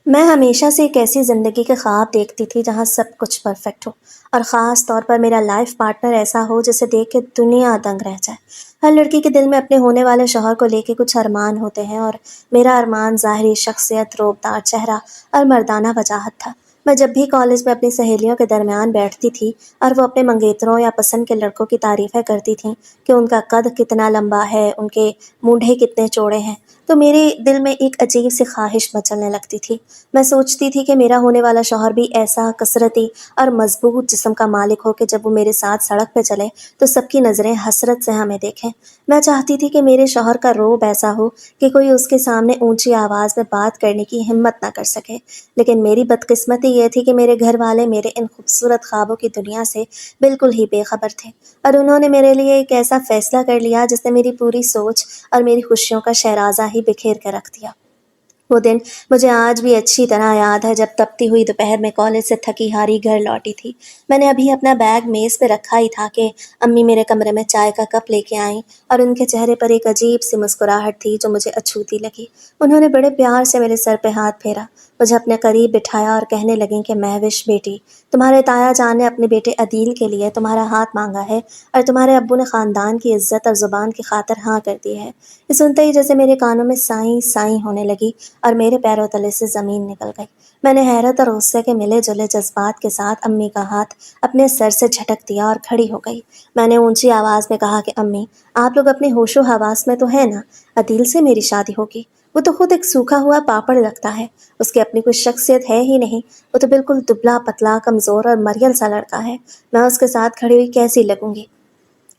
میں ہمیشہ سے ایک ایسی زندگی کے خواب دیکھتی تھی جہاں سب کچھ پرفیکٹ ہو، اور خاص طور پر میرا لائف پارٹنر ایسا ہو جسے دیکھ کے دنیا دنگ رہ جائے۔ ہر لڑکی کے دل میں اپنے ہونے والے شوہر کو لے کے کچھ ارمان ہوتے ہیں، اور میرا ارمان ظاہری شخصیت، روبدار چہرہ اور مردانہ وجاہت تھا۔ میں جب بھی کالج میں اپنی سہیلیوں کے درمیان بیٹھتی تھی اور وہ اپنے منگیتروں یا پسند کے لڑکوں کی تعریفیں کرتی تھیں کہ ان کا قد کتنا لمبا ہے، ان کے مونڈھے کتنے چوڑے ہیں، تو میرے دل میں ایک عجیب سی خواہش مچلنے لگتی تھی۔ میں سوچتی تھی کہ میرا ہونے والا شوہر بھی ایسا کثرتی اور مضبوط جسم کا مالک ہو کہ جب وہ میرے ساتھ سڑک پہ چلے تو سب کی نظریں حسرت سے ہمیں دیکھیں۔ میں چاہتی تھی کہ میرے شوہر کا روب ایسا ہو کہ کوئی اس کے سامنے اونچی آواز میں بات کرنے کی ہمت نہ کر سکے، لیکن میری بدقسمتی یہ تھی کہ میرے گھر والے میرے ان خوبصورت خوابوں کی دنیا سے بالکل ہی بے خبر تھے، اور انہوں نے میرے لیے ایک ایسا فیصلہ کر لیا جس نے میری پوری سوچ اور میری خوشیوں کا شیرازہ ہی بکھیر کے رکھ دیا۔ وہ دن مجھے آج بھی اچھی طرح یاد ہے جب تپتی ہوئی دوپہر میں کالج سے تھکی ہاری گھر لوٹی تھی۔ میں نے ابھی اپنا بیگ میز پہ رکھا ہی تھا کہ امی میرے کمرے میں چائے کا کپ لے کے آئیں، اور ان کے چہرے پر ایک عجیب سی مسکراہٹ تھی جو مجھے اچھوتی لگی۔ انہوں نے بڑے پیار سے میرے سر پہ ہاتھ پھیرا، مجھے اپنے قریب بٹھایا اور کہنے لگیں کہ مہوش بیٹی، تمہارے تایا جان نے اپنے بیٹے عدیل کے لیے تمہارا ہاتھ مانگا ہے، اور تمہارے ابو نے خاندان کی عزت اور زبان کی خاطر ہاں کر دی ہے۔ یہ سنتے ہی جیسے میرے کانوں میں سائیں سائیں ہونے لگی اور میرے پیروں تلے سے زمین نکل گئی۔ میں نے حیرت اور غصے کے ملے جلے جذبات کے ساتھ امی کا ہاتھ اپنے سر سے جھٹک دیا اور کھڑی ہو گئی۔ میں نے اونچی آواز میں کہا کہ امی، آپ لوگ اپنے ہوش و حواس میں تو ہیں نا؟ عدیل سے میری شادی ہوگی؟ وہ تو خود ایک سوکھا ہوا پاپڑ لگتا ہے، اس کی اپنی کوئی شخصیت ہے ہی نہیں، وہ تو بالکل دبلا پتلا کمزور اور مریل سا لڑکا ہے، میں اس کے ساتھ کھڑی ہوئی کیسی لگوں گی؟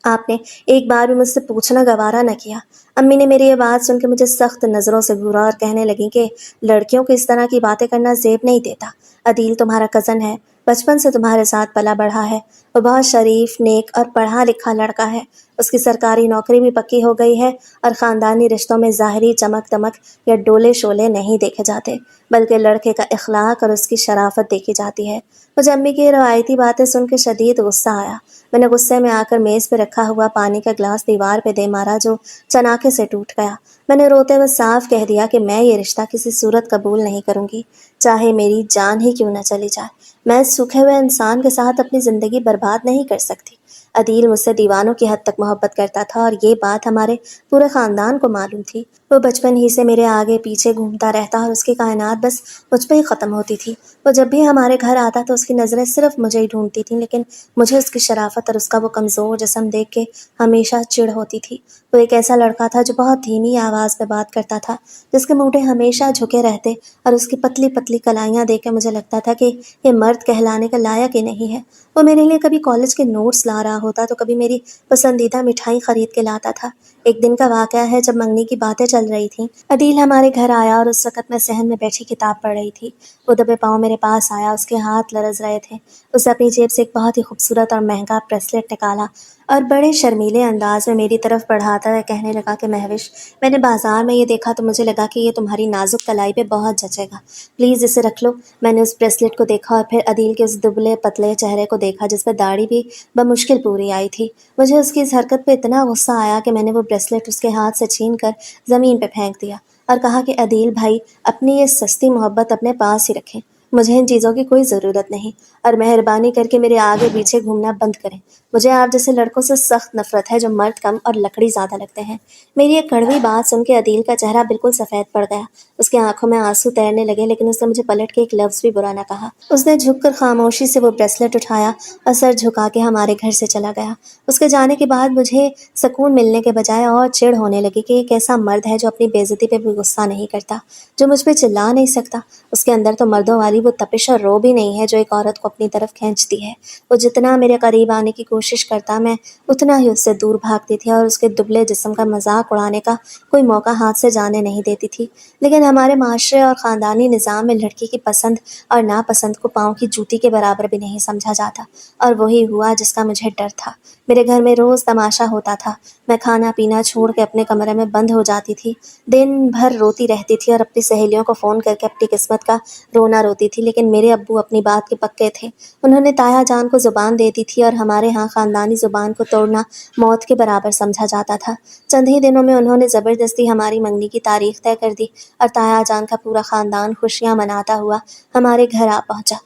آپ نے ایک بار بھی مجھ سے پوچھنا گوارا نہ کیا۔ امی نے میری یہ بات سن کے مجھے سخت نظروں سے گھورا اور کہنے لگی کہ لڑکیوں کو اس طرح کی باتیں کرنا زیب نہیں دیتا۔ عدیل تمہارا کزن ہے، بچپن سے تمہارے ساتھ پلا بڑھا ہے، وہ بہت شریف، نیک اور پڑھا لکھا لڑکا ہے، اس کی سرکاری نوکری بھی پکی ہو گئی ہے، اور خاندانی رشتوں میں ظاہری چمک دمک یا ڈولے شولے نہیں دیکھے جاتے، بلکہ لڑکے کا اخلاق اور اس کی شرافت دیکھی جاتی ہے۔ مجھے امی کی روایتی باتیں سن کے شدید غصہ آیا۔ میں نے غصے میں آ کر میز پہ رکھا ہوا پانی کا گلاس دیوار پہ دے مارا جو چناکے سے ٹوٹ گیا۔ میں نے روتے ہوئے صاف کہہ دیا کہ میں یہ رشتہ کسی صورت قبول نہیں کروں گی، چاہے میری جان ہی کیوں نہ چلی جائے۔ میں اس سوکھے ہوئے انسان کے ساتھ اپنی زندگی برباد نہیں کر سکتی۔ عدیل مجھ سے دیوانوں کی حد تک محبت کرتا تھا، اور یہ بات ہمارے پورے خاندان کو معلوم تھی۔ وہ بچپن ہی سے میرے آگے پیچھے گھومتا رہتا اور اس کی کائنات بس مجھ پہ ہی ختم ہوتی تھی۔ وہ جب بھی ہمارے گھر آتا تو اس کی نظریں صرف مجھے ہی ڈھونڈتی تھیں، لیکن مجھے اس کی شرافت اور اس کا وہ کمزور جسم دیکھ کے ہمیشہ چڑ ہوتی تھی۔ وہ ایک ایسا لڑکا تھا جو بہت دھیمی آواز میں بات کرتا تھا، جس کے مونڈھے ہمیشہ جھکے رہتے، اور اس کی پتلی پتلی کلائیاں دیکھ کے مجھے لگتا تھا کہ یہ مرد کہلانے کا لائق ہی نہیں ہے۔ وہ میرے لیے کبھی کالج کے نوٹس لا رہا ہوتا تو کبھی میری پسندیدہ مٹھائی خرید کے لاتا تھا۔ ایک دن کا واقعہ ہے جب منگنی کی باتیں چل رہی تھیں، عدیل ہمارے گھر آیا اور اس وقت میں صحن میں بیٹھی کتاب پڑھ رہی تھی۔ وہ دبے پاؤں میرے پاس آیا، اس کے ہاتھ لرز رہے تھے۔ اس نے اپنی جیب سے ایک بہت ہی خوبصورت اور مہنگا بریسلیٹ نکالا اور بڑے شرمیلے انداز میں میری طرف بڑھاتا ہوا کہنے لگا کہ مہوش، میں نے بازار میں یہ دیکھا تو مجھے لگا کہ یہ تمہاری نازک کلائی پہ بہت جچے گا، پلیز اسے رکھ لو۔ میں نے اس بریسلیٹ کو دیکھا اور پھر عدیل کے اس دبلے پتلے چہرے کو دیکھا جس پہ داڑھی بھی بمشکل پوری آئی تھی۔ مجھے اس کی اس حرکت پہ اتنا غصہ آیا کہ میں نے وہ بریسلیٹ اس کے ہاتھ سے چھین کر زمین پہ پھینک دیا اور کہا کہ عدیل بھائی، اپنی یہ سستی محبت اپنے پاس ہی رکھیں، مجھے ان چیزوں کی کوئی ضرورت نہیں، اور مہربانی کر کے میرے آگے پیچھے گھومنا بند کریں۔ مجھے آپ جیسے لڑکوں سے سخت نفرت ہے جو مرد کم اور لکڑی زیادہ لگتے ہیں۔ میری یہ کڑوی بات سن کے عدیل کا چہرہ بالکل سفید پڑ گیا، اس کی آنکھوں میں آنسو تیرنے لگے، لیکن اس نے مجھے پلٹ کے ایک لفظ بھی برا نہ کہا۔ اس نے جھک کر خاموشی سے وہ بریسلیٹ اٹھایا اور سر جھکا کے ہمارے گھر سے چلا گیا۔ اس کے جانے کے بعد مجھے سکون ملنے کے بجائے اور چڑ ہونے لگی کہ ایک ایسا مرد ہے جو اپنی بے عزتی پہ بھی غصہ نہیں کرتا، جو مجھ پہ چلا نہیں سکتا۔ اس کے اندر تو مردوں والی وہ تپش اور روب ہی نہیں ہے جو ایک عورت کو اپنی طرف کھینچتی ہے۔ وہ جتنا میرے قریب آنے کی کوشش کرتا، میں اتنا ہی اس سے دور بھاگتی تھی اور اس کے دبلے جسم کا مذاق اڑانے کا کوئی موقع ہاتھ سے جانے نہیں دیتی تھی۔ لیکن ہمارے معاشرے اور خاندانی نظام میں لڑکی کی پسند اور ناپسند کو پاؤں کی جوتی کے برابر بھی نہیں سمجھا جاتا، اور وہی ہوا جس کا مجھے ڈر تھا۔ मेरे घर में रोज़ तमाशा होता था। मैं खाना पीना छोड़ के अपने कमरे में बंद हो जाती थी, दिन भर रोती रहती थी और अपनी सहेलियों को फ़ोन करके अपनी किस्मत का रोना रोती थी। लेकिन मेरे अब्बू अपनी बात के पक्के थे। उन्होंने ताया जान को ज़ुबान दे दी थी और हमारे यहाँ ख़ानदानी ज़ुबान को तोड़ना मौत के बराबर समझा जाता था। चंद ही दिनों में उन्होंने ज़बरदस्ती हमारी मंगनी की तारीख तय कर दी और ताया जान का पूरा ख़ानदान खुशियाँ मनाता हुआ हमारे घर आ पहुँचा।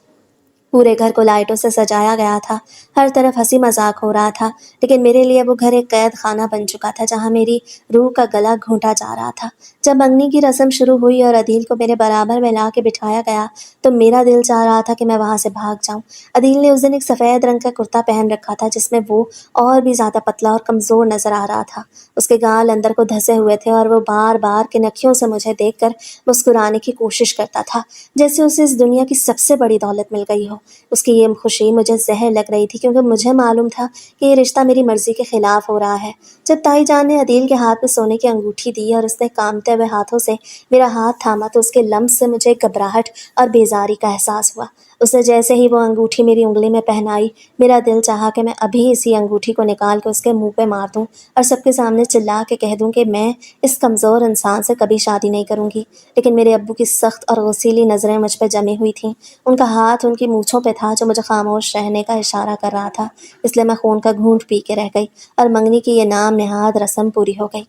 पूरे घर को लाइटों से सजाया गया था, हर तरफ हंसी मजाक हो रहा था। लेकिन मेरे लिए वो घर एक कैद खाना बन चुका था, जहाँ मेरी रूह का गला घूंटा जा रहा था। जब मंगनी की रस्म शुरू हुई और अदील को मेरे बराबर में ला के बिठाया गया, तो मेरा दिल चाह रहा था कि मैं वहाँ से भाग जाऊँ। अदील ने उस दिन एक सफ़ेद रंग का कुर्ता पहन रखा था, जिसमें वो और भी ज़्यादा पतला और कमज़ोर नज़र आ रहा था। उसके गाल अंदर को धंसे हुए थे और वो बार बार के नखियों से मुझे देखकर मुस्कुराने की कोशिश करता था, जैसे उसे इस दुनिया की सबसे बड़ी दौलत मिल गई हो। उसकी ये खुशी मुझे जहर लग रही थी, क्योंकि मुझे मालूम था कि ये रिश्ता मेरी मर्जी के खिलाफ हो रहा है। जब ताई जान ने अदील के हाथ में सोने की अंगूठी दी और उसने कांपते हुए हाथों से मेरा हाथ थामा, तो उसके लम्स से मुझे घबराहट और बेजारी का एहसास हुआ। उसने जैसे ही वो अंगूठी मेरी उंगली में पहनाई, मेरा दिल चाहा कि मैं अभी इसी अंगूठी को निकाल के उसके मुंह पे मार दूं और सबके सामने चिल्ला के कह दूं कि मैं इस कमज़ोर इंसान से कभी शादी नहीं करूंगी। लेकिन मेरे अब्बू की सख्त और गसीली नज़रें मुझ पर जमी हुई थीं। उनका हाथ उनकी मूँछों पे था, जो मुझे खामोश रहने का इशारा कर रहा था। इसलिए मैं खून का घूंट पी के रह गई और मंगनी की ये नाम नेहाद रस्म पूरी हो गई।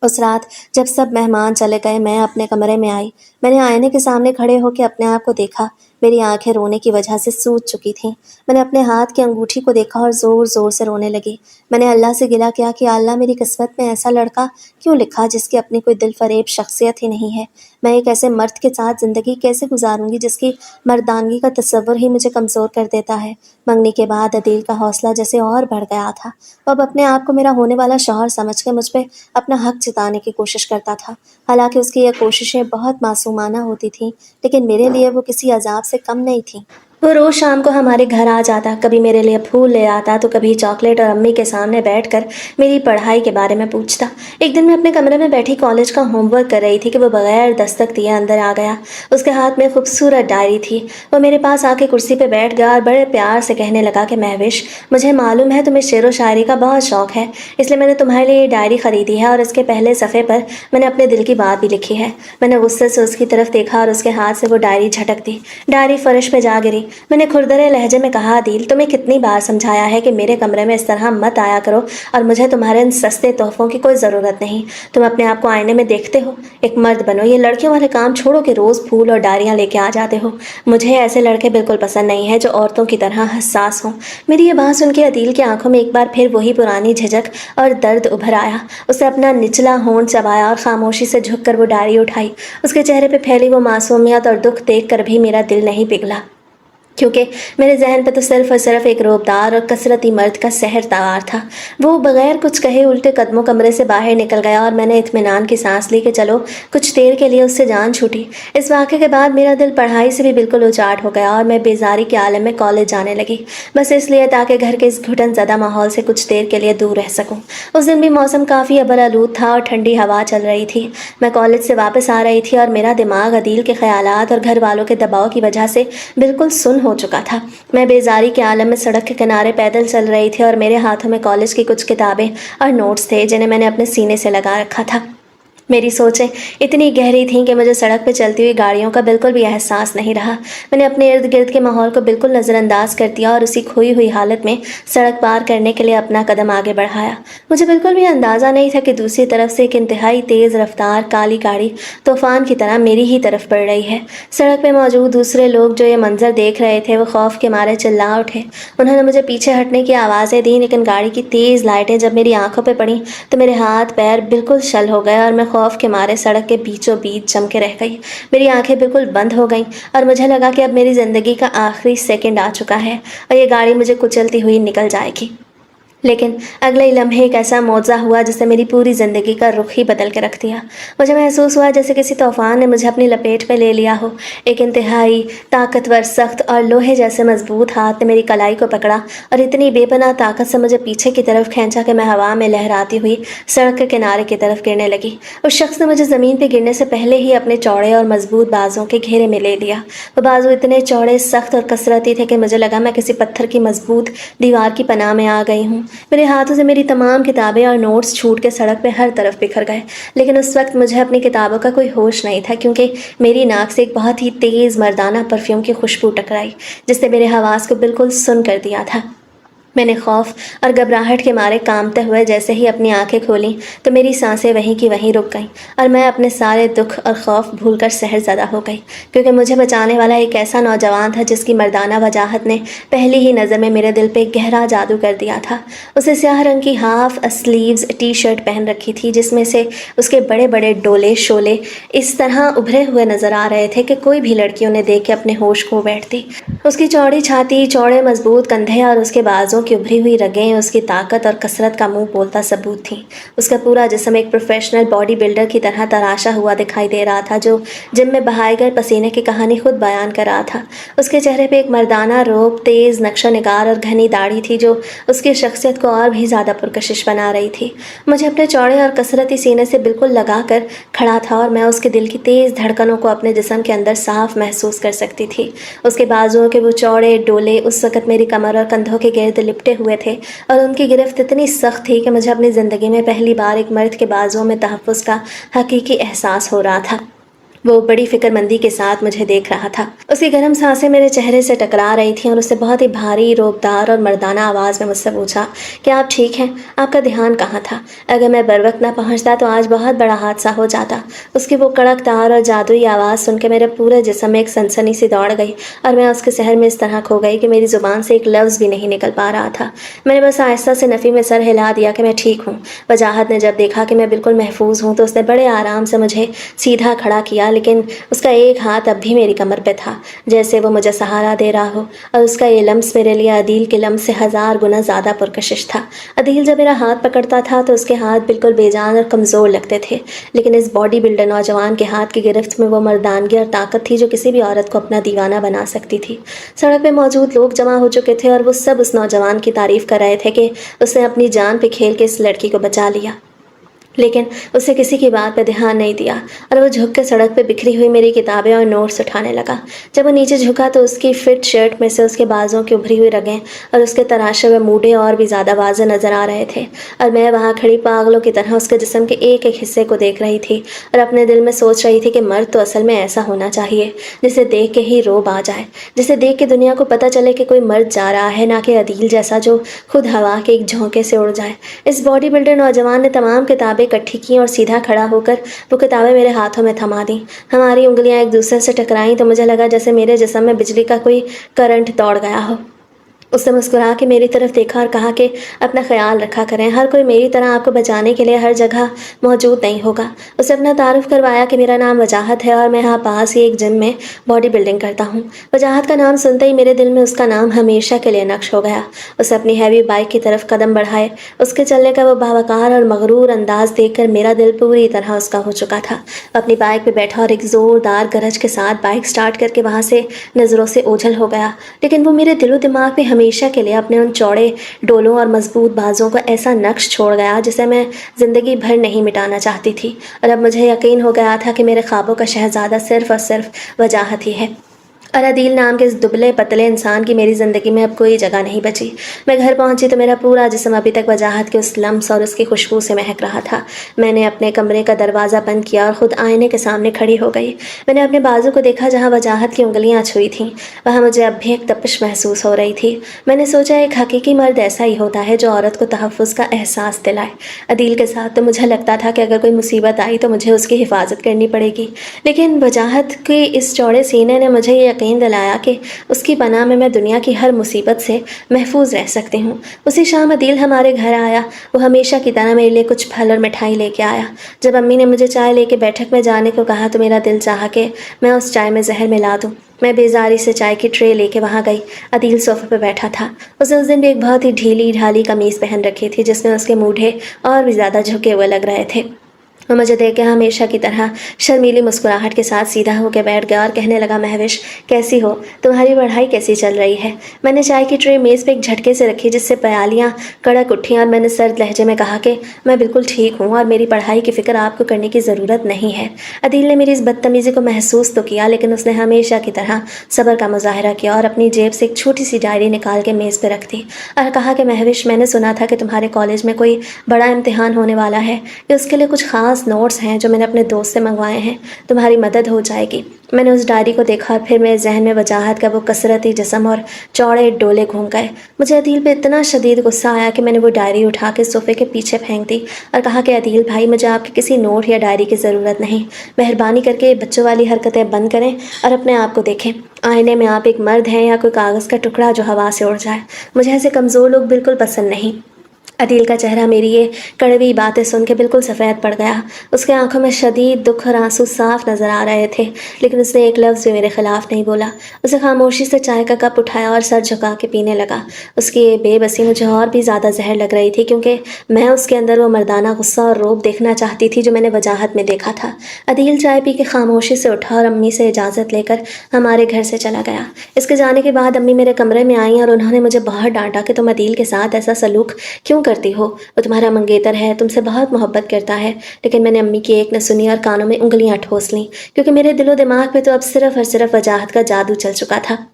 उस रात जब सब मेहमान चले गए, मैं अपने कमरे में आई। मैंने आईने के सामने खड़े होकर अपने आप को देखा। मेरी आंखें रोने की वजह से सूज चुकी थीं। मैंने अपने हाथ की अंगूठी को देखा और ज़ोर ज़ोर से रोने लगी। मैंने अल्लाह से गिला किया कि अल्लाह, मेरी किस्मत में ऐसा लड़का क्यों लिखा जिसकी अपनी कोई दिल फरेब शख्सियत ही नहीं है। मैं एक ऐसे मर्द के साथ ज़िंदगी कैसे गुजारूंगी जिसकी मर्दानगी का तस्वर ही मुझे कमज़ोर कर देता है। मंगनी के बाद अदील का हौसला जैसे और बढ़ गया था। वो अब अपने आप को मेरा होने वाला शौहर समझ के मुझ पर अपना हक जताने की कोशिश करता था। हालांकि उसकी ये कोशिशें बहुत मासूमाना होती थीं, लेकिन मेरे लिए वो किसी अजाब से कम नहीं थीं। वो रोज़ शाम को हमारे घर आ जाता, कभी मेरे लिए फूल ले आता तो कभी चॉकलेट, और अम्मी के सामने बैठकर मेरी पढ़ाई के बारे में पूछता। एक दिन मैं अपने कमरे में बैठी कॉलेज का होमवर्क कर रही थी कि वो बगैर दस्तक दिए अंदर आ गया। उसके हाथ में खूबसूरत डायरी थी। वो मेरे पास आके कुर्सी पर बैठ गया और बड़े प्यार से कहने लगा कि महविश, मुझे मालूम है तुम्हें शेर व शायरी का बहुत शौक है, इसलिए मैंने तुम्हारे लिए ये डायरी खरीदी है और इसके पहले सफ़े पर मैंने अपने दिल की बात भी लिखी है। मैंने गुस्से से उसकी तरफ देखा और उसके हाथ से वो डायरी झटक दी। डायरी फर्श पे जा गिरी। मैंने खुरदरे लहजे में कहा, अदील, तुम्हें कितनी बार समझाया है कि मेरे कमरे में इस तरह मत आया करो और मुझे तुम्हारे इन सस्ते तोहफों की कोई ज़रूरत नहीं। तुम अपने आप को आईने में देखते हो, एक मर्द बनो। ये लड़कियों वाले काम छोड़ो कि रोज़ फूल और डायरियाँ लेके आ जाते हो। मुझे ऐसे लड़के बिल्कुल पसंद नहीं है जो औरतों की तरह हसास हों। मेरी ये बात सुन के अदील की आंखों में एक बार फिर वही पुरानी झिझक और दर्द उभर आया। उसने अपना निचला होंठ चबाया और खामोशी से झुककर वो डायरी उठाई। उसके चेहरे पे फैली वो मासूमियत और दुख देखकर भी मेरा दिल नहीं पिघला, क्योंकि मेरे जहन पे तो सिर्फ और सिर्फ एक रोबदार और कसरती मर्द का सहर तवार था। वो बगैर कुछ कहे उल्टे कदमों कमरे से बाहर निकल गया और मैंने इत्मीनान की सांस ली कि चलो कुछ देर के लिए उससे जान छूटी। इस वाक़े के बाद मेरा दिल पढ़ाई से भी बिल्कुल उचाट हो गया और मैं बेजारी के आलम में कॉलेज जाने लगी, बस इसलिए ताकि घर के इस घुटन ज़दा माहौल से कुछ देर के लिए दूर रह सकूँ। उस दिन भी मौसम काफ़ी अबरआलूद था और ठंडी हवा चल रही थी। मैं कॉलेज से वापस आ रही थी और मेरा दिमाग अदील के ख्यालात और घर वालों के दबाव की वजह से बिल्कुल सुन्न हो चुका था। मैं बेजारी के आलम में सड़क के किनारे पैदल चल रही थी और मेरे हाथों में कॉलेज की कुछ किताबें और नोट्स थे, जिन्हें मैंने अपने सीने से लगा रखा था। मेरी सोचें इतनी गहरी थीं कि मुझे सड़क पर चलती हुई गाड़ियों का बिल्कुल भी एहसास नहीं रहा। मैंने अपने इर्द गिर्द के माहौल को बिल्कुल नज़रअंदाज कर दिया और उसी खोई हुई हालत में सड़क पार करने के लिए अपना कदम आगे बढ़ाया। मुझे बिल्कुल भी अंदाज़ा नहीं था कि दूसरी तरफ से एक इंतहाई तेज़ रफ्तार काली गाड़ी तूफ़ान की तरह मेरी ही तरफ बढ़ रही है। सड़क पर मौजूद दूसरे लोग जो ये मंजर देख रहे थे, वो खौफ के मारे चिल्ला उठे। उन्होंने मुझे पीछे हटने की आवाज़ें दी, लेकिन गाड़ी की तेज़ लाइटें जब मेरी आंखों पर पड़ी तो मेरे हाथ पैर बिल्कुल शल हो गए और मैं खौफ के मारे सड़क के बीचों बीच जम के रह गई। मेरी आंखें बिल्कुल बंद हो गईं और मुझे लगा कि अब मेरी ज़िंदगी का आखिरी सेकंड आ चुका है और ये गाड़ी मुझे कुचलती हुई निकल जाएगी। लेकिन अगले ही लम्हे एक ऐसा मौज़ा हुआ जिसने मेरी पूरी ज़िंदगी का रुख ही बदल के रख दिया। मुझे महसूस हुआ जैसे किसी तूफ़ान ने मुझे अपनी लपेट में ले लिया हो। एक इंतहाई ताकतवर, सख्त और लोहे जैसे मजबूत हाथ ने मेरी कलाई को पकड़ा और इतनी बेपनाह ताकत से मुझे पीछे की तरफ खींचा कि मैं हवा में लहराती हुई सड़क के किनारे की तरफ गिरने लगी। उस शख्स ने मुझे ज़मीन पर गिरने से पहले ही अपने चौड़े और मजबूत बाजों के घेरे में ले लिया। वो बाजू इतने चौड़े, सख्त और कसरती थे कि मुझे लगा मैं किसी पत्थर की मजबूत दीवार की पनाह में आ गई हूँ। मेरे हाथों से मेरी तमाम किताबें और नोट्स छूट के सड़क पे हर तरफ बिखर गए। लेकिन उस वक्त मुझे अपनी किताबों का कोई होश नहीं था, क्योंकि मेरी नाक से एक बहुत ही तेज़ मर्दाना परफ्यूम की खुशबू टकराई, जिसने मेरे हवास को बिल्कुल सुन कर दिया था। मैंने खौफ और घबराहट के मारे कांपते हुए जैसे ही अपनी आंखें खोलीं तो मेरी सांसें वहीं की वहीं रुक गईं और मैं अपने सारे दुख और खौफ भूलकर सहरज़दा हो गई, क्योंकि मुझे बचाने वाला एक ऐसा नौजवान था जिसकी मर्दाना वजाहत ने पहली ही नज़र में मेरे दिल पे गहरा जादू कर दिया था। उसे स्याह रंग की हाफ स्लीव्स टी शर्ट पहन रखी थी, जिसमें से उसके बड़े बड़े डोले शोले इस तरह उभरे हुए नज़र आ रहे थे कि कोई भी लड़की उन्हें देख के अपने होश खो बैठती। उसकी चौड़ी छाती, चौड़े मजबूत कंधे और उसके बाजों की उभरी हुई रगें उसकी ताकत और कसरत का मुंह बोलता सबूत थी। उसका पूरा जिस्म एक प्रोफेशनल बॉडी बिल्डर की तरह तराशा हुआ दिखाई दे रहा था, जो जिम में बहाए गए पसीने की कहानी खुद बयान कर रहा था। उसके चेहरे पे एक मर्दाना रोब, तेज़ नक्शा निगार और घनी दाढ़ी थी, जो उसकी शख्सियत को और भी ज़्यादा पुरकशिश बना रही थी। मुझे अपने चौड़े और कसरती सीने से बिल्कुल लगा कर खड़ा था और मैं उसके दिल की तेज़ धड़कनों को अपने जिस्म के अंदर साफ महसूस कर सकती थी। उसके बाजुओं के वो चौड़े डोले उस वक़्त मेरी कमर और कंधों के गिर्द लिपटे हुए थे और उनकी गिरफ्त इतनी सख्त थी कि मुझे अपनी ज़िंदगी में पहली बार एक मर्द के बाजुओं में तहफ़्फ़ुज़ का हकीकी एहसास हो रहा था। वो बड़ी फिक्रमंदी के साथ मुझे देख रहा था। उसकी गर्म सांसें मेरे चेहरे से टकरा रही थीं और उससे बहुत ही भारी, रोबदार और मर्दाना आवाज़ में मुझसे पूछा, क्या आप ठीक हैं? आपका ध्यान कहाँ था? अगर मैं बर वक्त ना पहुँचता तो आज बहुत बड़ा हादसा हो जाता। उसकी वो कड़कदार और जादुई आवाज़ सुन के मेरे पूरे जिस्म में एक सनसनी सी दौड़ गई और मैं उसके शहर में इस तरह खो गई कि मेरी ज़ुबान से एक लफ्ज़ भी नहीं निकल पा रहा था। मैंने बस आहिस्ता से नफ़ी में सर हिला दिया कि मैं ठीक हूँ। वजाहत ने जब देखा कि मैं बिल्कुल महफूज हूँ तो उसने बड़े आराम से मुझे सीधा खड़ा किया, लेकिन उसका एक हाथ अब भी मेरी कमर पे था, जैसे वो मुझे सहारा दे रहा हो। और उसका ये लम्स मेरे लिए अदील के लम्स से 1000 गुना ज़्यादा पुरकशिश था। अदील जब मेरा हाथ पकड़ता था तो उसके हाथ बिल्कुल बेजान और कमज़ोर लगते थे, लेकिन इस बॉडी बिल्डर नौजवान के हाथ की गिरफ्त में वो मर्दानगी और ताकत थी जो किसी भी औरत को अपना दीवाना बना सकती थी। सड़क पे मौजूद लोग जमा हो चुके थे और वो सब उस नौजवान की तारीफ़ कर रहे थे कि उसने अपनी जान पे खेल के इस लड़की को बचा लिया, लेकिन उसे किसी की बात पर ध्यान नहीं दिया और वो झुक के सड़क पे बिखरी हुई मेरी किताबें और नोट्स उठाने लगा। जब वो नीचे झुका तो उसकी फिट शर्ट में से उसके बाजों की उभरी हुई रगें और उसके तराशे हुए मूडे और भी ज़्यादा वाज़ेह नज़र आ रहे थे और मैं वहाँ खड़ी पागलों की तरह उसके जिस्म के एक एक हिस्से को देख रही थी और अपने दिल में सोच रही थी कि मर्द तो असल में ऐसा होना चाहिए जिसे देख के ही रोब आ जाए, जिसे देख के दुनिया को पता चले कि कोई मर्द जा रहा है, ना कि अदील जैसा जो खुद हवा के एक झोंके से उड़ जाए। इस बॉडी बिल्डर नौजवान ने तमाम किताबें इकट्ठी की और सीधा खड़ा होकर वो किताबें मेरे हाथों में थमा दी। हमारी उंगलियां एक दूसरे से टकराईं तो मुझे लगा जैसे मेरे जिस्म में बिजली का कोई करंट दौड़ गया हो। उसने मुस्कुरा के मेरी तरफ देखा और कहा कि अपना ख्याल रखा करें, हर कोई मेरी तरह आपको बचाने के लिए हर जगह मौजूद नहीं होगा। उसे अपना तारुफ करवाया कि मेरा नाम वजाहत है और मैं यहाँ पास ही एक जिम में बॉडी बिल्डिंग करता हूँ। वजाहत का नाम सुनते ही मेरे दिल में उसका नाम हमेशा के लिए नक्श हो गया। उसे अपनी हैवी बाइक की तरफ कदम बढ़ाए। उसके चलने का वो बावकार और मगरूर अंदाज देखकर मेरा दिल पूरी तरह उसका हो चुका था। अपनी बाइक पर बैठा और एक ज़ोरदार गरज के साथ बाइक स्टार्ट करके वहाँ से नज़रों से ओझल हो गया, लेकिन वो मेरे दिलो दिमाग में हमेशा के लिए अपने उन चौड़े डोलों और मजबूत बाजों को ऐसा नक्श छोड़ गया जिसे मैं ज़िंदगी भर नहीं मिटाना चाहती थी। और अब मुझे यकीन हो गया था कि मेरे ख्वाबों का शहज़ादा सिर्फ़ और सिर्फ वजाहत ही है और अदील नाम के इस दुबले पतले इंसान की मेरी ज़िंदगी में अब कोई जगह नहीं बची। मैं घर पहुंची तो मेरा पूरा जिस्म अभी तक वजाहत के उस लम्स और उसकी खुशबू से महक रहा था। मैंने अपने कमरे का दरवाज़ा बंद किया और ख़ुद आईने के सामने खड़ी हो गई। मैंने अपने बाजू को देखा जहाँ वजाहत की उंगलियाँ छुई थीं, वहाँ मुझे अब भी एक तपिश महसूस हो रही थी। मैंने सोचा एक हकीकी मर्द ऐसा ही होता है जो औरत को तहफ़्फ़ुज़ का एहसास दिलाए। अदील के साथ तो मुझे लगता था कि अगर कोई मुसीबत आई तो मुझे उसकी हिफाजत करनी पड़ेगी, लेकिन वजाहत के इस चौड़े सीने ने मुझे यकीन दिलाया कि उसकी पनाह में मैं दुनिया की हर मुसीबत से महफूज रह सकती हूँ। उसी शाम अदील हमारे घर आया। वो हमेशा की तरह मेरे लिए कुछ फल और मिठाई लेके आया। जब अम्मी ने मुझे चाय लेके बैठक में जाने को कहा तो मेरा दिल चाहा कि मैं उस चाय में जहर मिला दूँ। मैं बेजारी से चाय की ट्रे लेके वहाँ गई। अदील सोफे पर बैठा था। उसने उस दिन भी एक बहुत ही ढीली ढाली कमीज़ पहन रखी थी जिसमें उसके मूढ़े और भी ज़्यादा झुके हुए लग रहे थे। वो मुझे देख के हमेशा की तरह शर्मीली मुस्कुराहट के साथ सीधा होकर बैठ गया और कहने लगा, महविश कैसी हो, तुम्हारी पढ़ाई कैसी चल रही है। मैंने चाय की ट्रे मेज़ पे एक झटके से रखी जिससे प्यालियाँ कड़क उठी और मैंने सर्द लहजे में कहा कि मैं बिल्कुल ठीक हूँ और मेरी पढ़ाई की फ़िक्र आपको करने की ज़रूरत नहीं है। अदील ने मेरी इस बदतमीज़ी को महसूस तो किया, लेकिन उसने हमेशा की तरह सब्र का मुजाहरा किया और अपनी जेब से एक छोटी सी डायरी निकाल के मेज़ पर रख दी और कहा कि महविश, मैंने सुना था कि तुम्हारे कॉलेज में कोई बड़ा इम्तिहान होने वाला है कि उसके लिए कुछ ख़ास नोट्स हैं जो मैंने अपने दोस्त से मंगवाए हैं, तुम्हारी मदद हो जाएगी। मैंने उस डायरी को देखा और फिर मेरे जहन में वजाहत का वो कसरती जिस्म और चौड़े डोले घूम गए। मुझे अदील पे इतना शदीद गुस्सा आया कि मैंने वो डायरी उठा के सोफ़े के पीछे फेंक दी और कहा कि अदील भाई, मुझे आपके किसी नोट या डायरी की ज़रूरत नहीं। मेहरबानी करके बच्चों वाली हरकतें बंद करें और अपने आप को देखें। आईने में आप एक मर्द हैं या कोई कागज़ का टुकड़ा जो हवा से उड़ जाए। मुझे ऐसे कमज़ोर लोग बिल्कुल पसंद नहीं। अदील का चेहरा मेरी ये कड़वी बातें सुन के बिल्कुल सफ़ेद पड़ गया। उसके आंखों में शदीद दुख और आंसू साफ नज़र आ रहे थे, लेकिन उसने एक लफ्ज़ भी मेरे ख़िलाफ़ नहीं बोला। उसे खामोशी से चाय का कप उठाया और सर झुका के पीने लगा। उसकी ये बेबसी मुझे और भी ज़्यादा जहर लग रही थी, क्योंकि मैं उसके अंदर वो मर्दाना गुस्सा और रौब देखना चाहती थी जो मैंने वजाहत में देखा था। अदील चाय पी के खामोशी से उठा और अम्मी से इजाज़त लेकर हमारे घर से चला गया। इसके जाने के बाद अम्मी मेरे कमरे में आई और उन्होंने मुझे बहुत डांटा कि तुम अदील के साथ ऐसा सलूक क्यों करती हो, वो तुम्हारा मंगेतर है, तुमसे बहुत मोहब्बत करता है। लेकिन मैंने अम्मी की एक न सुनी और कानों में उंगलियां ठोस लीं, क्योंकि मेरे दिलो दिमाग पे तो अब सिर्फ और सिर्फ वजाहत का जादू चल चुका था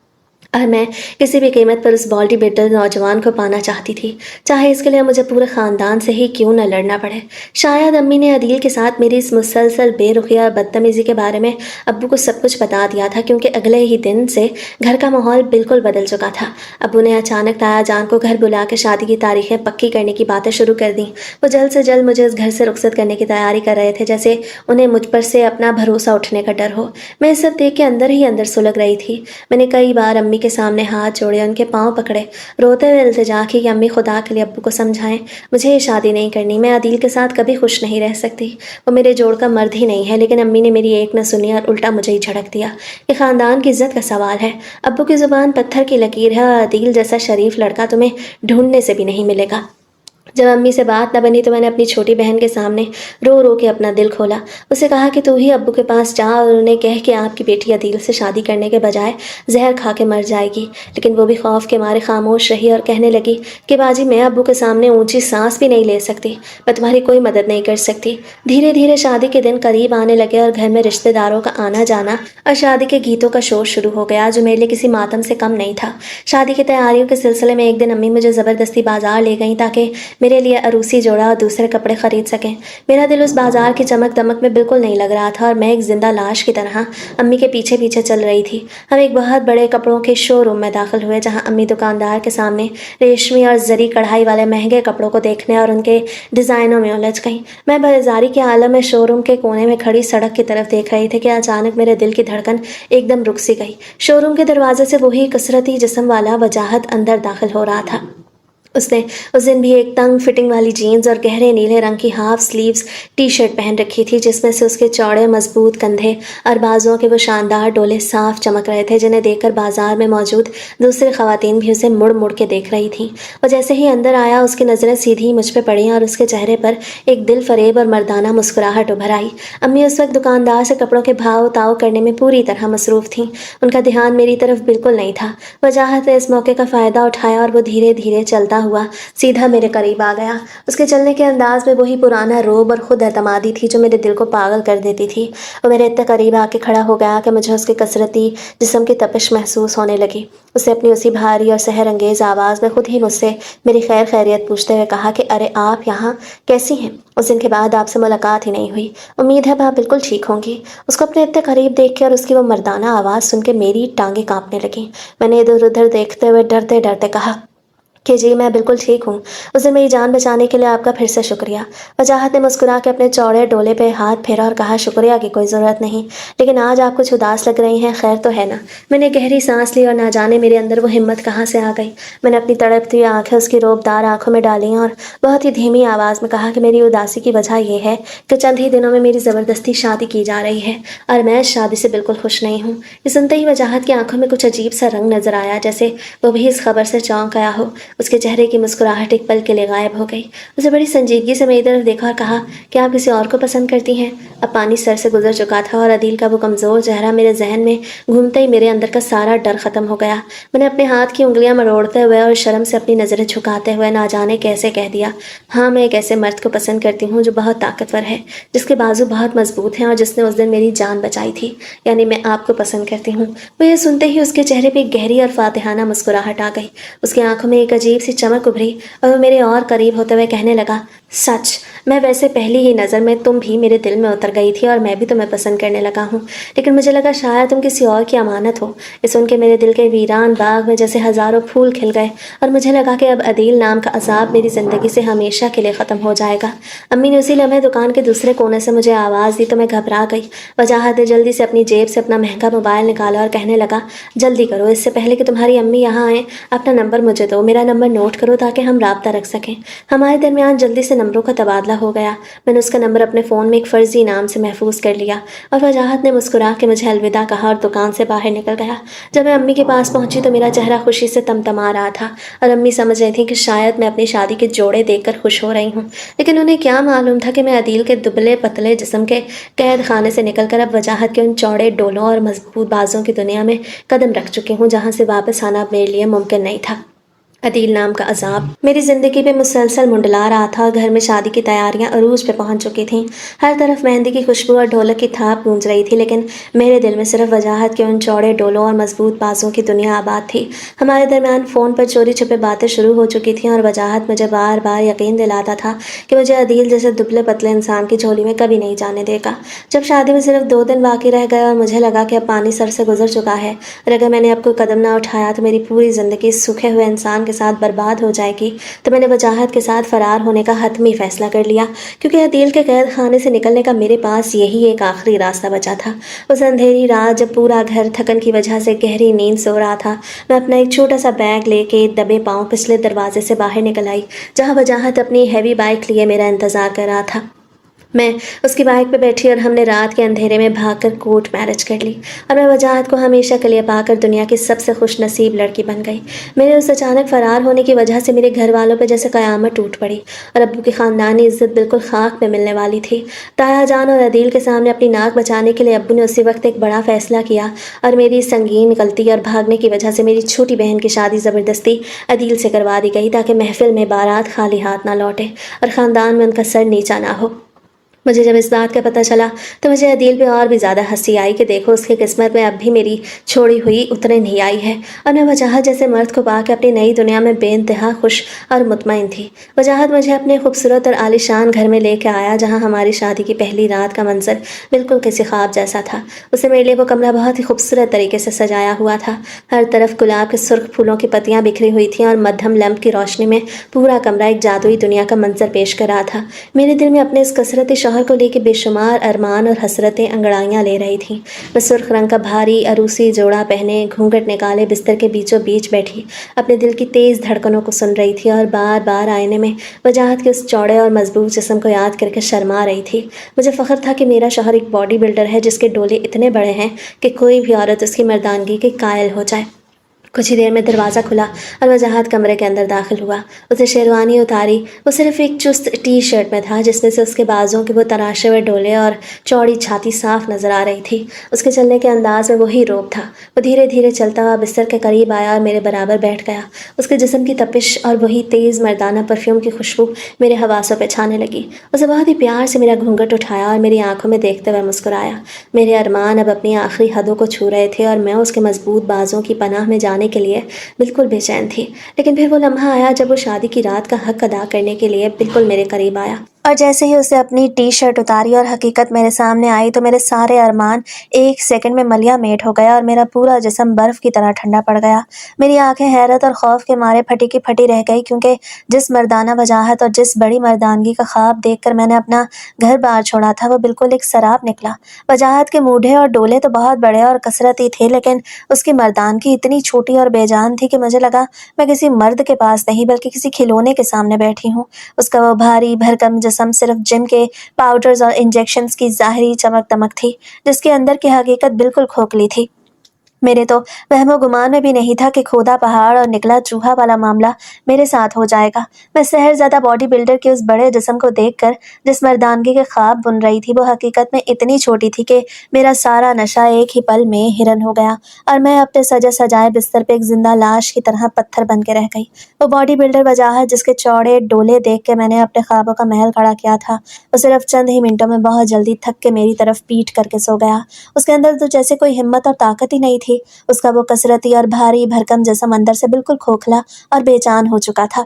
और मैं किसी भी कीमत पर उस बॉडी बिल्डर नौजवान को पाना चाहती थी, चाहे इसके लिए मुझे पूरे ख़ानदान से ही क्यों न लड़ना पड़े। शायद अम्मी ने अदील के साथ मेरी इस मुसलसल बेरुखी और बदतमीज़ी के बारे में अब्बू को सब कुछ बता दिया था, क्योंकि अगले ही दिन से घर का माहौल बिल्कुल बदल चुका था। अब्बू ने अचानक ताया जान को घर बुला के शादी की तारीखें पक्की करने की बातें शुरू कर दी। वो जल्द से जल्द मुझे इस घर से रुखसत करने की तैयारी कर रहे थे, जैसे उन्हें मुझ पर से अपना भरोसा उठने का डर हो। मैं इस सब देख के अंदर ही अंदर सुलग रही थी। मैंने कई बार अम्मी के सामने हाथ जोड़े, उनके पांव पकड़े, रोते हुए इल्तिजा की कि अम्मी खुदा के लिए अब्बू को समझाएं, मुझे ये शादी नहीं करनी, मैं अदील के साथ कभी खुश नहीं रह सकती। वो मेरे जोड़ का मर्द ही नहीं है। लेकिन अम्मी ने मेरी एक न सुनी और उल्टा मुझे ही झड़क दिया। ये ख़ानदान की इज्जत का सवाल है। अब्बू की ज़ुबान पत्थर की लकीर है और अदील जैसा शरीफ लड़का तुम्हें ढूंढने से भी नहीं मिलेगा। जब अम्मी से बात न बनी तो मैंने अपनी छोटी बहन के सामने रो रो के अपना दिल खोला। उसे कहा कि तू ही अब्बू के पास जा और उन्हें कह कि आपकी बेटी अदील से शादी करने के बजाय जहर खा के मर जाएगी। लेकिन वो भी खौफ के मारे खामोश रही और कहने लगी कि बाजी, मैं अब्बू के सामने ऊंची सांस भी नहीं ले सकती, मैं तुम्हारी कोई मदद नहीं कर सकती। धीरे धीरे शादी के दिन करीब आने लगे और घर में रिश्तेदारों का आना जाना और शादी के गीतों का शोर शुरू हो गया, जो मेरे लिए किसी मातम से कम नहीं था। शादी की तैयारियों के सिलसिले में एक दिन अम्मी मुझे ज़बरदस्ती बाजार ले गई ताकि मेरे लिए अरूसी जोड़ा और दूसरे कपड़े खरीद सकें। मेरा दिल उस बाजार की चमक दमक में बिल्कुल नहीं लग रहा था और मैं एक जिंदा लाश की तरह अम्मी के पीछे पीछे चल रही थी। हम एक बहुत बड़े कपड़ों के शोरूम में दाखिल हुए, जहां अम्मी दुकानदार के सामने रेशमी और जरी कढ़ाई वाले महंगे कपड़ों को देखने और उनके डिज़ाइनों में उलझ गई। मैं बेजारी के आलम में शोरूम के कोने में खड़ी सड़क की तरफ देख रही थी कि अचानक मेरे दिल की धड़कन एकदम रुक सी गई। शोरूम के दरवाजे से वही कसरती जिस्म वाला वजाहत अंदर दाखिल हो रहा था। उसने उस दिन भी एक तंग फिटिंग वाली जीन्स और गहरे नीले रंग की हाफ स्लीव्स टी शर्ट पहन रखी थी, जिसमें से उसके चौड़े मजबूत कंधे और बाजुओं के वो शानदार डोले साफ चमक रहे थे, जिन्हें देखकर बाजार में मौजूद दूसरी खवातीन भी उसे मुड़ मुड़ के देख रही थीं। और जैसे ही अंदर आया उसकी नज़रें सीधी मुझ पर पड़ी और उसके चेहरे पर एक दिल फरेब और मर्दाना मुस्कुराहट उभर आई। अम्मी उस वक्त दुकानदार से कपड़ों के भाव ताव करने में पूरी तरह मसरूफ़ थीं। उनका ध्यान मेरी तरफ बिल्कुल नहीं था। वजाहत ने इस मौके का फ़ायदा उठाया और वो धीरे धीरे चलता हुआ सीधा मेरे करीब आ गया। उसके चलने के अंदाज में वही पुराना रोब और खुद एतमादी थी जो मेरे दिल को पागल कर देती थी। वो मेरे इतने करीब आके खड़ा हो गया कि मुझे उसके कसरती जिस्म की तपिश महसूस होने लगी। उसने अपनी उसी भारी और सहर अंगेज़ आवाज़ में खुद ही मुझसे मेरी खैर खैरियत पूछते हुए कहा कि अरे आप यहाँ कैसी हैं? उस दिन के बाद आपसे मुलाकात ही नहीं हुई। उम्मीद है आप बिल्कुल ठीक होंगी। उसको अपने इतने करीब देख के और उसकी वो मर्दाना आवाज़ सुन के मेरी टांगें कांपने लगीं। मैंने इधर उधर देखते हुए डरते डरते कहा कि जी मैं बिल्कुल ठीक हूँ। उस दिन मेरी जान बचाने के लिए आपका फिर से शुक्रिया। वजाहत ने मुस्कुरा के अपने चौड़े डोले पे हाथ फेरा और कहा, शुक्रिया की कोई ज़रूरत नहीं, लेकिन आज आप कुछ उदास लग रही हैं, खैर तो है ना? मैंने गहरी सांस ली और ना जाने मेरे अंदर वो हिम्मत कहाँ से आ गई। मैंने अपनी तड़पती हुई आंखें उसकी रोबदार आंखों में डाली और बहुत ही धीमी आवाज़ में कहा कि मेरी उदासी की वजह यह है कि चंद ही दिनों में मेरी ज़बरदस्ती शादी की जा रही है और मैं इस शादी से बिल्कुल खुश नहीं हूँ। ये सुनते ही वजाहत की आंखों में कुछ अजीब सा रंग नज़र आया, जैसे वो भी इस खबर से चौंक गया हो। उसके चेहरे की मुस्कुराहट एक पल के लिए गायब हो गई। उसे बड़ी संजीदगी से मेरी तरफ देखा और कहा, क्या आप किसी और को पसंद करती हैं? अब पानी सर से गुजर चुका था और अदील का वो कमज़ोर चेहरा मेरे जहन में घूमते ही मेरे अंदर का सारा डर ख़त्म हो गया। मैंने अपने हाथ की उंगलियां मरोड़ते हुए और शर्म से अपनी नज़रें झुकाते हुए ना जाने कैसे कह दिया, हाँ, मैं एक ऐसे मर्द को पसंद करती हूँ जो बहुत ताकतवर है, जिसके बाजू बहुत मजबूत हैं और जिसने उस दिन मेरी जान बचाई थी। यानी मैं आपको पसंद करती हूँ। वो ये सुनते ही उसके चेहरे पे एक गहरी और फातिहाना मुस्कुराहट आ गई। उसकी आंखों में एक अजीब सी चमक उभरी और वो मेरे और करीब होते हुए कहने लगा, सच, मैं वैसे पहली ही नज़र में तुम भी मेरे दिल में उतर गई थी और मैं भी तुम्हें पसंद करने लगा हूँ, लेकिन मुझे लगा शायद तुम किसी और की अमानत हो। ये सुन के मेरे दिल के वीरान बाग में जैसे हज़ारों फूल खिल गए और मुझे लगा कि अब अदील नाम का अजाब मेरी ज़िंदगी से हमेशा के लिए ख़त्म हो जाएगा। अम्मी ने उसी लम्हे दुकान के दूसरे कोने से मुझे आवाज़ दी तो मैं घबरा गई। वजाहत ने जल्दी से अपनी जेब से अपना महंगा मोबाइल निकाला और कहने लगा, जल्दी करो, इससे पहले कि तुम्हारी अम्मी यहाँ आएँ, अपना नंबर मुझे दो, मेरा नंबर नोट करो ताकि हम राब्ता रख सकें। हमारे दरमियान जल्दी से नंबरों का तबादला हो गया। मैंने उसका नंबर अपने फ़ोन में एक फ़र्जी नाम से महफूज कर लिया और वजाहत ने मुस्कुरा के मुझे अलविदा कहा और दुकान से बाहर निकल गया। जब मैं अम्मी के पास पहुंची तो मेरा चेहरा खुशी से तमतमा रहा था और अम्मी समझ रही थी कि शायद मैं अपनी शादी के जोड़े देखकर खुश हो रही हूँ, लेकिन उन्हें क्या मालूम था कि मैं अदील के दुबले पतले जिस्म के कैद खाने से निकलकर अब वजाहत के उन चौड़े डोलों और मजबूत बाजों की दुनिया में कदम रख चुकी हूँ, जहाँ से वापस आना मेरे लिए मुमकिन नहीं था। अदील नाम का अजाब मेरी ज़िंदगी पे मुसलसल मुंडला रहा था और घर में शादी की तैयारियां अरूज पे पहुंच चुकी थीं। हर तरफ मेहंदी की खुशबू और ढोलक की थाप गूंज रही थी, लेकिन मेरे दिल में सिर्फ वजाहत के उन चौड़े डोलों और मजबूत बाजों की दुनिया आबाद थी। हमारे दरमियान फ़ोन पर चोरी छुपे बातें शुरू हो चुकी थीं और वजाहत मुझे बार बार यकीन दिलाता था कि मुझे अदील जैसे दुबले पतले इंसान की झोली में कभी नहीं जाने देगा। जब शादी में सिर्फ 2 दिन बाकी रह गए और मुझे लगा कि अब पानी सर से गुजर चुका है और अगर मैंने अब कोई कदम ना उठाया तो मेरी पूरी ज़िंदगी सूखे हुए इंसान के साथ बर्बाद हो जाएगी, तो मैंने वजाहत के साथ फरार होने का हतमी फैसला कर लिया, क्योंकि अदील के कैद खाने से निकलने का मेरे पास यही एक आखिरी रास्ता बचा था। उस अंधेरी रात जब पूरा घर थकन की वजह से गहरी नींद सो रहा था, मैं अपना एक छोटा सा बैग लेके दबे पांव पिछले दरवाजे से बाहर निकल आई, जहाँ वजाहत अपनी हैवी बाइक लिए मेरा इंतजार कर रहा था। मैं उसकी बाइक पे बैठी और हमने रात के अंधेरे में भागकर कोर्ट मैरिज कर ली और मैं वजाहत को हमेशा के लिए पाकर दुनिया की सबसे खुश नसीब लड़की बन गई। मेरे उस अचानक फ़रार होने की वजह से मेरे घर वालों पे जैसे क़यामत टूट पड़ी और अब्बू की ख़ानदानी इज्जत बिल्कुल खाक में मिलने वाली थी। ताया जान और अदील के सामने अपनी नाक बचाने के लिए अब्बू ने उसी वक्त एक बड़ा फ़ैसला किया और मेरी संगीन गलती और भागने की वजह से मेरी छोटी बहन की शादी ज़बरदस्ती अदील से करवा दी गई, ताकि महफिल में बारात खाली हाथ ना लौटे और ख़ानदान में उनका सर नीचा ना हो। मुझे जब इस बात का पता चला तो मुझे अदील पे और भी ज़्यादा हंसी आई कि देखो, उसकी किस्मत में अब भी मेरी छोड़ी हुई उतरे नहीं आई है और मैं वजाहत जैसे मर्द को पाकर अपनी नई दुनिया में बेइंतहा खुश और मुतमईन थी। वजाहत मुझे अपने खूबसूरत और आलीशान घर में लेके आया, जहाँ हमारी शादी की पहली रात का मंजर बिल्कुल किसी ख्वाब जैसा था। उसे मेरे लिए वो कमरा बहुत ही खूबसूरत तरीके से सजाया हुआ था। हर तरफ गुलाब के सुर्ख फूलों की पत्तियाँ बिखरी हुई थीं और मध्यम लैंप की रोशनी में पूरा कमरा एक जादुई दुनिया का मंजर पेश कर रहा था। मेरे दिल में अपने इस कसरती शौहर को लेकर बेशुमार अरमान और हसरतें अंगड़ाइयाँ ले रही थीं। मैं सुर्ख रंग का भारी अरूसी जोड़ा पहने घूंघट निकाले बिस्तर के बीचों बीच बैठी अपने दिल की तेज़ धड़कनों को सुन रही थी और बार बार आईने में वजाहत के उस चौड़े और मजबूत जिस्म को याद करके शर्मा रही थी। मुझे फ़ख्र था कि मेरा शौहर एक बॉडी बिल्डर है जिसके डोले इतने बड़े हैं कि कोई भी औरत उसकी मर्दानगी के कायल हो जाए। कुछ ही देर में दरवाज़ा खुला और वजाहत कमरे के अंदर दाखिल हुआ। उसने शेरवानी उतारी। वो सिर्फ एक चुस्त टी शर्ट में था, जिसमें से उसके बाजों के वो तराशे हुए डोले और चौड़ी छाती साफ नजर आ रही थी। उसके चलने के अंदाज में वही रोब था। वो धीरे धीरे चलता हुआ बिस्तर के करीब आया और मेरे बराबर बैठ गया। उसके जिस्म की तपिश और वही तेज़ मर्दाना परफ्यूम की खुशबू मेरे हवासों पर छाने लगी। उसे बहुत ही प्यार से मेरा घूंघट उठाया और मेरी आंखों में देखते हुए मुस्कुराया। मेरे अरमान अब अपनी आखिरी हदों को छू रहे थे और मैं उसके मजबूत बाजों की पनाह में जाने के लिए बिल्कुल बेचैन थी। लेकिन फिर वो लम्हा आया जब वो शादी की रात का हक अदा करने के लिए बिल्कुल मेरे करीब आया और जैसे ही उसे अपनी टी शर्ट उतारी और हकीकत मेरे सामने आई तो मेरे सारे अरमान एक सेकंड में मलिया मेट हो गया और मेरा पूरा जिस्म बर्फ की तरह ठंडा पड़ गया। मेरी आंखें हैरत और खौफ के मारे फटी की फटी रह गई, क्योंकि जिस मर्दाना वजाहत और जिस बड़ी मर्दानगी का ख्वाब देखकर मैंने अपना घर बार छोड़ा था वो बिल्कुल एक सराप निकला। वजाहत के मूढ़े और डोले तो बहुत बड़े और कसरती थे, लेकिन उसकी मर्दानगी इतनी छोटी और बेजान थी कि मुझे लगा मैं किसी मर्द के पास नहीं बल्कि किसी खिलौने के सामने बैठी हूँ। उसका वो भारी भरकम जिस्म सिर्फ जिम के पाउडर्स और इंजेक्शंस की ज़ाहिरी चमक दमक थी, जिसके अंदर की हकीकत बिल्कुल खोखली थी। मेरे तो वहमो गुमान में भी नहीं था कि खोदा पहाड़ और निकला चूहा वाला मामला मेरे साथ हो जाएगा। मैं शहरज़ादा बॉडी बिल्डर के उस बड़े जिस्म को देखकर जिस मर्दानगी के ख्वाब बुन रही थी, वो हकीकत में इतनी छोटी थी कि मेरा सारा नशा एक ही पल में हिरन हो गया और मैं अपने सजे सजाए बिस्तर पे एक जिंदा लाश की तरह पत्थर बन के रह गई। वो बॉडी बिल्डर वजाहत जिसके चौड़े डोले देख के मैंने अपने ख्वाबों का महल खड़ा किया था, वो सिर्फ चंद ही मिनटों में बहुत जल्दी थक के मेरी तरफ पीट करके सो गया। उसके अंदर तो जैसे कोई हिम्मत और ताकत ही नहीं थी। उसका वो कसरती और भारी भरकम जिस्म अंदर से बिल्कुल खोखला और बेजान हो चुका था।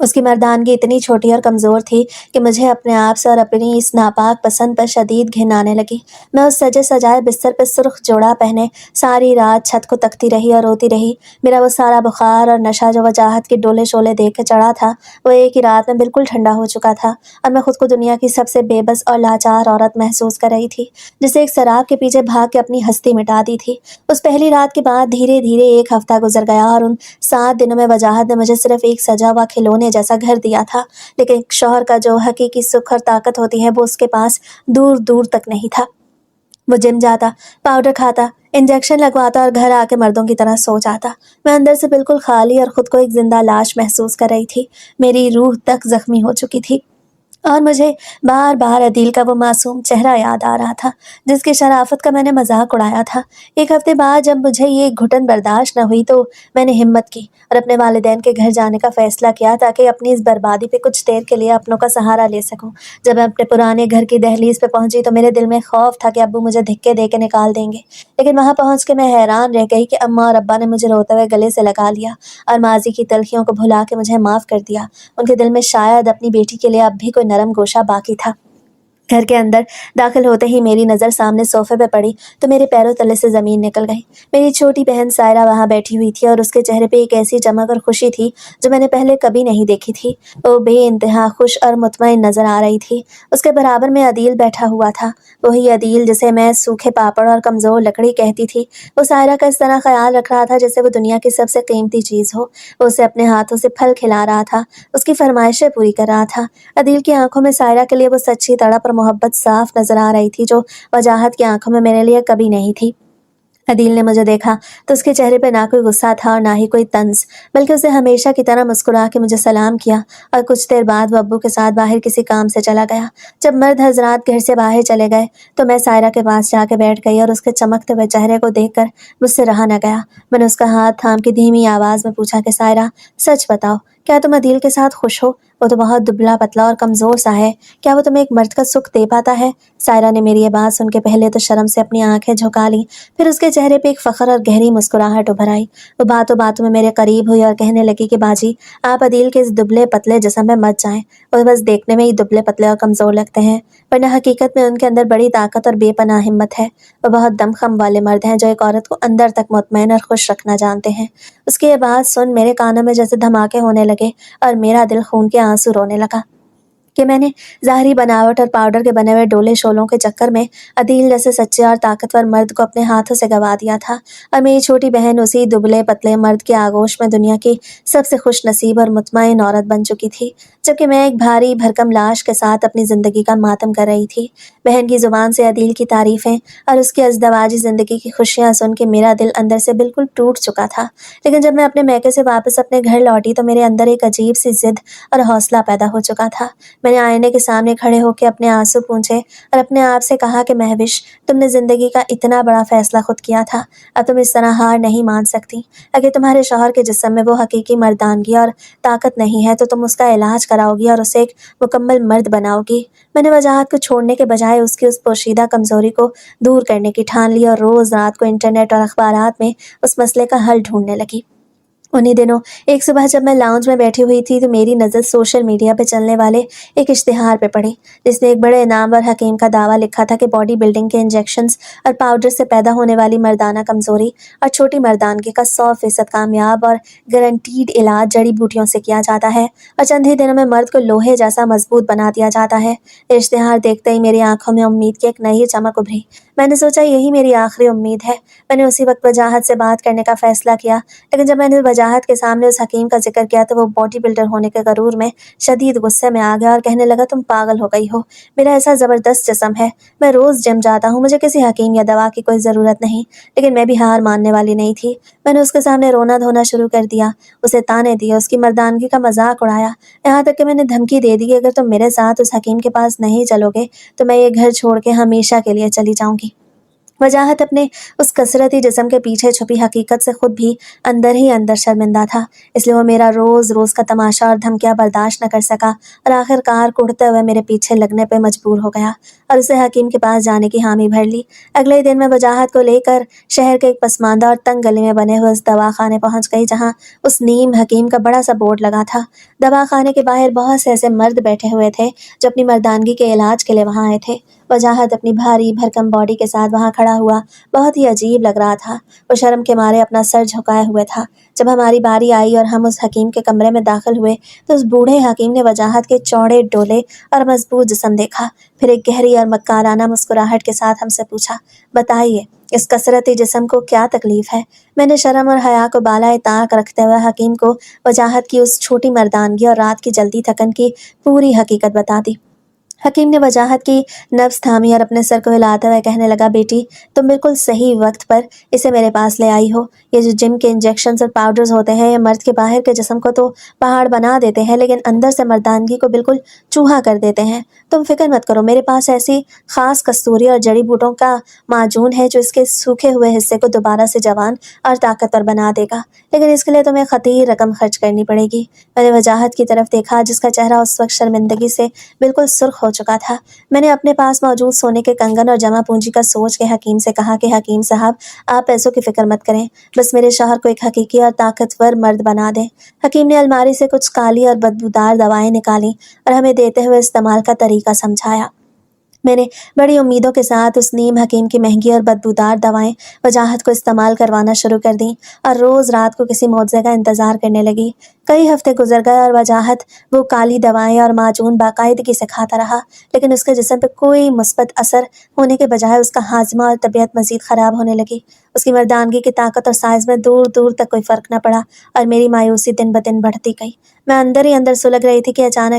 उसकी मर्दानगी इतनी छोटी और कमज़ोर थी कि मुझे अपने आप से और अपनी इस नापाक पसंद पर शदीद घिन आने लगी। मैं उस सजे सजाए बिस्तर पर सुर्ख जोड़ा पहने सारी रात छत को तकती रही और रोती रही। मेरा वो सारा बुखार और नशा जो वजाहत के डोले शोले देख के चढ़ा था, वो एक ही रात में बिल्कुल ठंडा हो चुका था और मैं खुद को दुनिया की सबसे बेबस और लाचार औरत महसूस कर रही थी, जिसे एक शराब के पीछे भाग के अपनी हस्ती मिटा दी थी। उस पहली रात के बाद धीरे धीरे एक हफ्ता गुजर गया और उन 7 दिनों में वजाहत ने मुझे सिर्फ एक सजा हुआ खिलौने जैसा घर दिया था, लेकिन शौहर का जो हकीकी सुख और ताकत होती है वो उसके पास दूर दूर तक नहीं था। वो जिम जाता, पाउडर खाता, इंजेक्शन लगवाता और घर आके मर्दों की तरह सो जाता। मैं अंदर से बिल्कुल खाली और खुद को एक जिंदा लाश महसूस कर रही थी। मेरी रूह तक जख्मी हो चुकी थी और मुझे बार बार अदील का वो मासूम चेहरा याद आ रहा था, जिसकी शराफत का मैंने मजाक उड़ाया था। एक हफ्ते बाद जब मुझे ये घुटन बर्दाश्त न हुई तो मैंने हिम्मत की और अपने वालिदैन के घर जाने का फैसला किया, ताकि अपनी इस बर्बादी पे कुछ देर के लिए अपनों का सहारा ले सकूं। जब मैं अपने पुराने घर की दहलीज पे पहुंची तो मेरे दिल में खौफ था कि अब्बू मुझे धिक्के दे के निकाल देंगे, लेकिन वहां पहुंच के मैं हैरान रह गई कि अम्मा और अब्बा ने मुझे रोते हुए गले से लगा लिया और माजी की तलखियों को भुला के मुझे माफ कर दिया। उनके दिल में शायद अपनी बेटी के लिए अब भी कोई नरम गोशा बाकी था। घर के अंदर दाखिल होते ही मेरी नज़र सामने सोफे पे पड़ी तो मेरे पैरों तले से ज़मीन निकल गई। मेरी छोटी बहन सायरा वहाँ बैठी हुई थी और उसके चेहरे पे एक ऐसी चमक और खुशी थी जो मैंने पहले कभी नहीं देखी थी। वो बेइंतहा खुश और मुतमईन नज़र आ रही थी। उसके बराबर में अदील बैठा हुआ था, वही अदील जिसे मैं सूखे पापड़ और कमज़ोर लकड़ी कहती थी। वो सायरा का इस तरह ख्याल रख रहा था जैसे वो दुनिया की सबसे कीमती चीज़ हो। वो उसे अपने हाथों से फल खिला रहा था, उसकी फरमाइशें पूरी कर रहा था। अदील की आंखों में सायरा के लिए वो सच्ची तड़प और मोहब्बत साफ नजर आ रही थी जो वजाहत की आंखों में मेरे लिए कभी नहीं थी। अदील ने मुझे देखा तो उसके चेहरे पे ना कोई गुस्सा था और ना ही कोई तंज, बल्कि उसे हमेशा की तरह मुस्कुरा के मुझे सलाम किया और कुछ देर बाद वो अब्बू के साथ बाहर किसी काम से चला गया। जब मर्द हजरात घर से बाहर चले गए तो मैं सायरा के पास जाके बैठ गई और उसके चमकते हुए चेहरे को देखकर मुझसे रहा न गया। मैंने उसका हाथ थाम के धीमी आवाज में पूछा कि सायरा, सच बताओ, क्या तुम अदील के साथ खुश हो? वो तो बहुत दुबला पतला और कमजोर सा है, क्या वो तुम्हें एक मर्द का सुख दे पाता है? सायरा ने मेरी ये बात सुन के पहले तो शर्म से अपनी आंखें झुका ली, फिर उसके चेहरे पे एक फख्र और गहरी मुस्कुराहट उभर आई। वो बातों बातों में मेरे करीब हुई और कहने लगी कि बाजी, आप अदील के इस दुबले पतले जिस्म में मत जाएं। वो बस देखने में ही दुबले पतले और कमजोर लगते हैं, वरना हकीकत में उनके अंदर बड़ी ताकत और बेपनाह हिम्मत है। वो बहुत दमखम वाले मर्द हैं जो एक औरत को अंदर तक मुतमईन और खुश रखना जानते हैं। उसकी ये बात सुन मेरे कानों में जैसे धमाके होने लगे और मेरा दिल खून के आंसू रोने लगा कि मैंने ज़ाहरी बनावट और पाउडर के बने हुए डोले शोलों के चक्कर में अदील जैसे सच्चे और ताकतवर मर्द को अपने हाथों से गवा दिया था और मेरी छोटी बहन उसी दुबले पतले मर्द के आगोश में दुनिया की सबसे खुश नसीब और मुतमईन औरत बन चुकी थी, जबकि मैं एक भारी भरकम लाश के साथ अपनी ज़िंदगी का मातम कर रही थी। बहन की ज़ुबान से अदील की तारीफ़ें और उसकी अज़दवाजी ज़िंदगी की खुशियाँ सुन के मेरा दिल अंदर से बिल्कुल टूट चुका था, लेकिन जब मैं अपने मैके से वापस अपने घर लौटी तो मेरे अंदर एक अजीब सी जिद और हौसला पैदा हो चुका था। मैंने आईने के सामने खड़े होकर अपने आंसू पूंछे और अपने आप से कहा कि महविश, तुमने जिंदगी का इतना बड़ा फैसला खुद किया था, अब तुम इस तरह हार नहीं मान सकती। अगर तुम्हारे शौहर के जिस्म में वो हकीकी मर्दानगी और ताकत नहीं है तो तुम उसका इलाज कराओगी और उसे एक मुकम्मल मर्द बनाओगी। मैंने वजाहत को छोड़ने के बजाय उसकी उस पोशीदा कमजोरी को दूर करने की ठान ली और रोज रात को इंटरनेट और अखबारात में उस मसले का हल ढूंढने लगी। उन्हीं दिनों एक सुबह जब मैं लाउंज में बैठी हुई थी तो मेरी नज़र सोशल मीडिया पे चलने वाले एक इश्तिहार पे पड़ी, जिसने एक बड़े नामवर हकीम का दावा लिखा था कि बॉडी बिल्डिंग के इंजेक्शंस और पाउडर से पैदा होने वाली मर्दाना कमजोरी और छोटी मर्दानगी का 100% कामयाब और गारंटीड इलाज जड़ी बूटियों से किया जाता है और चंद ही दिनों में मर्द को लोहे जैसा मजबूत बना दिया जाता है। इश्तिहार देखते ही मेरी आंखों में उम्मीद की एक नई चमक उभरी। मैंने सोचा यही मेरी आखिरी उम्मीद है। मैंने उसी वक्त वजाहत से बात करने का फैसला किया, लेकिन जब मैंने वजाहत के सामने उस हकीम का जिक्र किया तो वो बॉडी बिल्डर होने के गरूर में शदीद गुस्से में आ गया और कहने लगा, तुम पागल हो गई हो, मेरा ऐसा ज़बरदस्त जिस्म है, मैं रोज़ जिम जाता हूँ, मुझे किसी हकीम या दवा की कोई ज़रूरत नहीं। लेकिन मैं भी हार मानने वाली नहीं थी। मैंने उसके सामने रोना धोना शुरू कर दिया, उसे ताने दिए, उसकी मर्दानगी का मजाक उड़ाया, यहाँ तक कि मैंने धमकी दे दी कि अगर तुम मेरे साथ उस हकीम के पास नहीं चलोगे तो मैं ये घर छोड़ के हमेशा के लिए चली जाऊंगी। वजाहत अपने उस कसरती जिस्म के पीछे छुपी हकीकत से खुद भी अंदर ही अंदर शर्मिंदा था, इसलिए वो मेरा रोज़ रोज़ का तमाशा और धमकियाँ बर्दाश्त न कर सका और आखिरकार कुढ़ते हुए मेरे पीछे लगने पर मजबूर हो गया और उसे हकीम के पास जाने की हामी भर ली। अगले ही दिन मैं वजाहत को लेकर शहर के एक पसमानदा और तंग गली में बने हुए उस दवाखाने पहुंच गई, जहाँ उस नीम हकीम का बड़ा सा बोर्ड लगा था। दवाखाने के बाहर बहुत से ऐसे मर्द बैठे हुए थे जो अपनी मर्दानगी के इलाज के लिए वहाँ आए थे। वजाहत अपनी भारी भरकम बॉडी के साथ वहाँ खड़ा हुआ बहुत ही अजीब लग रहा था। वो शर्म के मारे अपना सर झुकाए हुए था। जब हमारी बारी आई और हम उस हकीम के कमरे में दाखिल हुए तो उस बूढ़े हकीम ने वजाहत के चौड़े डोले और मजबूत जिस्म देखा, फिर एक गहरी और मक्काराना मुस्कुराहट के साथ हमसे पूछा, बताइए इस कसरती जिस्म को क्या तकलीफ है। मैंने शर्म और हया को बालाए ताक रखते हुए हकीम को वजाहत की उस छोटी मर्दानगी और रात की जल्दी थकन की पूरी हकीकत बता दी। हकीम ने वजाहत की नब्ज थामी और अपने सर को हिलाते हुए कहने लगा, बेटी तुम बिल्कुल सही वक्त पर इसे मेरे पास ले आई हो। ये जो जिम के इंजेक्शन्स और पाउडर्स होते हैं ये मर्द के बाहर के जिस्म को तो पहाड़ बना देते हैं, लेकिन अंदर से मर्दानगी को बिल्कुल चूहा कर देते हैं। तुम फिक्र मत करो, मेरे पास ऐसी खास कस्तूरी और जड़ी बूटों का माजून है जो इसके सूखे हुए हिस्से को दोबारा से जवान और ताकतवर बना देगा, लेकिन इसके लिए तुम्हें खतीर रकम खर्च करनी पड़ेगी। मैंने वजाहत की तरफ देखा जिसका चेहरा उस वक्त शर्मिंदगी से बिल्कुल सुर्ख हो चुका था। मैंने अपने पास मौजूद सोने के कंगन और जमा पूंजी का सोच के हकीम से कहा कि हकीम साहब आप पैसों की फिक्र मत करें, बस मेरे शौहर को एक हकीकी और ताकतवर मर्द बना दें। हकीम ने अलमारी से कुछ काली और बदबूदार दवाएं निकाली और हमें देते हुए इस्तेमाल का तरीका समझाया। मैंने बड़ी उम्मीदों के साथ उस नीम हकीम की महंगी और बदबूदार दवाएं वजाहत को इस्तेमाल करवाना शुरू कर दी और रोज़ रात को किसी मौज़े का इंतज़ार करने लगी। कई हफ्ते गुजर गए और वजाहत वो काली दवाएं और माजून बाकायदगी से खाता रहा, लेकिन उसके जिस्म पर कोई मुस्बत असर होने के बजाय उसका हाजमा और तबीयत मज़ीद ख़राब होने लगी। उसकी मर्दानगी की ताकत और साइज़ में दूर दूर तक कोई फ़र्क न पड़ा और मेरी मायूसी दिन ब दिन बढ़ती गई। मैं अंदर ही अंदर सुलग रही थी कि अचानक